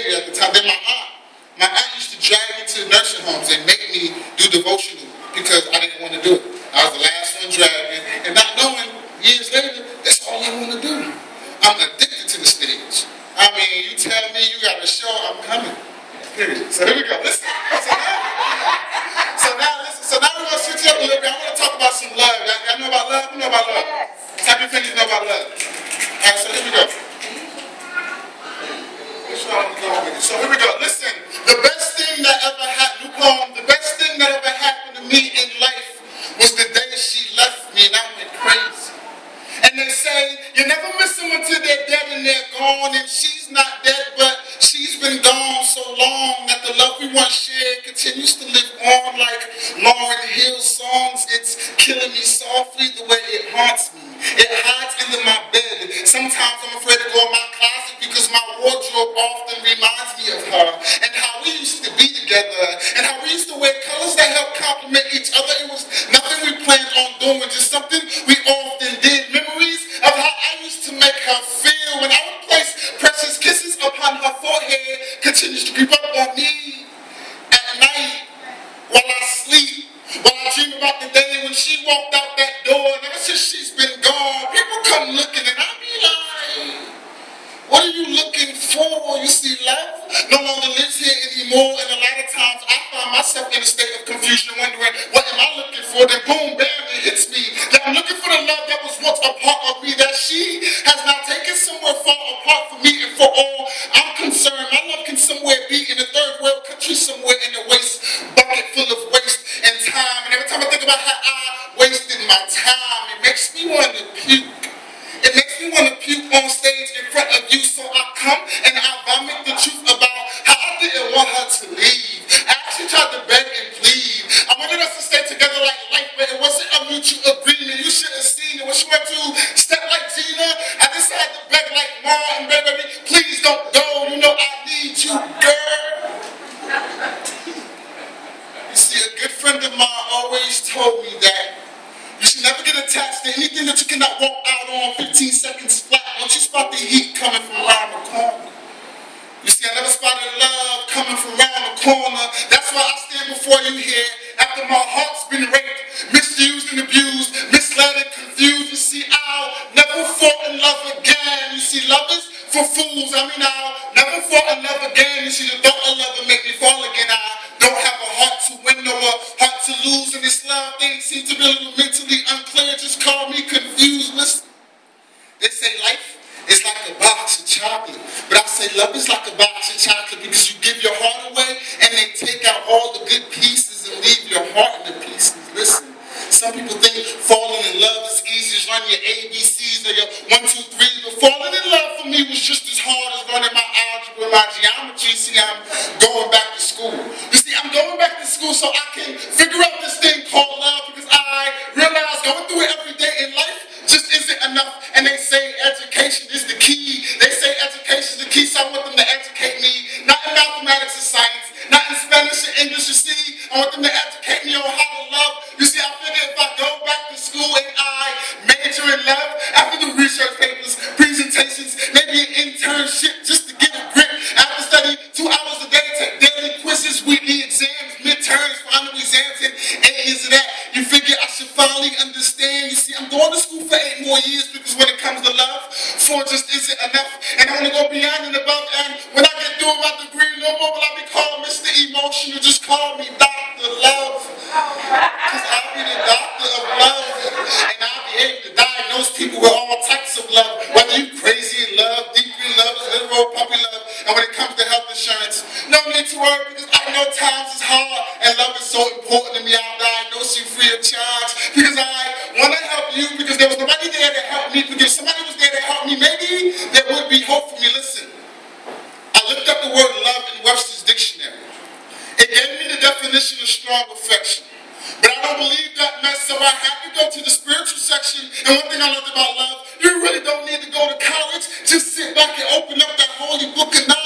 lady at the time, then my aunt. My aunt used to drag me to nursing homes and make me do devotional because I didn't want to do it. I was the last one dragging, and not knowing, years later, that's all I want to do. I'm addicted to the stage. I mean, you tell me you got a show, I'm coming. Period. So here we go. Listen. So now we're going to switch up a little bit. I want to talk about some love. Y'all know about love? You know about love? Tap your fingers, know about love. All right, so here we go. So here we go. Listen, the best thing that ever happened, the best thing that ever happened to me in life was the day she left me and I went crazy. And they say, you never miss them until they're dead and they're gone. And she's not dead, but she's been gone so long that the love we once shared continues to live on like Lauryn Hill songs. It's killing me softly the way it haunts me. It hides under my bed. Sometimes I'm afraid to go in my closet because my wardrobe often reminds me of her and how we used to be together and how we used to wear colors that help complement each other. It was nothing we planned on doing, just something we often did. Memories of how I used to make her feel when I would place precious kisses upon her forehead continues to creep up on me at night while I sleep. While I dream about the day when she walked out that door, and ever since she's been gone, people come looking and I be like, what are you looking for? You see, love no longer lives here anymore, and a lot of times I find myself in a state of confusion, wondering, what am I looking for? Then boom, bam, it hits me that I'm looking for the love that was once a part of me, that she has now taken somewhere far apart from me, and for all I'm concerned, my love can somewhere be in a third world country, somewhere in a waste bucket full of waste and time. And every time I think about how I wasted my time, it makes me want to puke. It makes me want to puke on stage in front of you, so I come and I vomit the truth about how I didn't want her to leave. I actually tried to beg and plead. I wanted us to stay together like life, but it wasn't a mutual agreement. You should have seen it. When she went to step like Gina, I decided to beg like Mom and baby, please don't go. You know I need you, girl. You see, a good friend of mine always told me that you should never get attached to anything that you cannot walk out on 15 seconds flat. Once you spot the heat coming from around the corner. You see, I never spotted love coming from around the corner. That's why I stand before you here after my heart's been raped, misused and abused, misled and confused. You see, I'll never fall in love again. You see, love is for fools. I mean, I'll never fall in love again. You see, the thought of love will make me fall again. I don't have a heart to win or a heart to lose, and this love thing seems to be a little mentally unclear. Just call me confused. Listen, they say life is like a box of chocolate, but I say love is like a box of chocolate because you give your heart away and they take out all the good pieces and leave your heart in the pieces. Listen, some people think falling in love is easy as running your ABCs or your 1, 2, 3s, but falling in love for me was just as hard as learning my algebra, my geometry. See, I'm going back to school. You see, I'm going back to school so I can figure out this thing called love because I realize going through it every day in life just isn't enough. And they say education is the key. They say education is the key, so I want them to educate me, not in mathematics and science, not in Spanish and English. You see, I want them to educate me on how to love. You see, I figure if I go back to school and I major in love, after the research papers, presentations, maybe an internship just to get a grip, I have to study 2 hours a day, take daily quizzes, weekly exams, midterms, final exams, and 8 years of that. You figure I should finally understand. You see, I'm going to school for 8 more years because when it comes to love, 4 just isn't enough. And I want to go beyond and above. And when I get through my degree, no more will I be called Mr. Emotional. Just call me Dr. Love. Because I'll be the doctor of love. And I'll be able to diagnose people with all types of love. Whether you crazy in love, deeply in love, literal puppy love. And when it comes to health insurance, no need to worry because I know times is hard and love is so important to me. I'll diagnose you free of charge because I want to help you because there was nobody there to help me. Because if somebody was there to help me, maybe there would be hope for me. Listen, I looked up the word love in Webster's dictionary. It gave me the definition of strong affection. But I don't believe that mess, so I had to go to the spiritual section. And one thing I learned about love, you really don't need to go to college. Just sit back and open up that holy book of knowledge.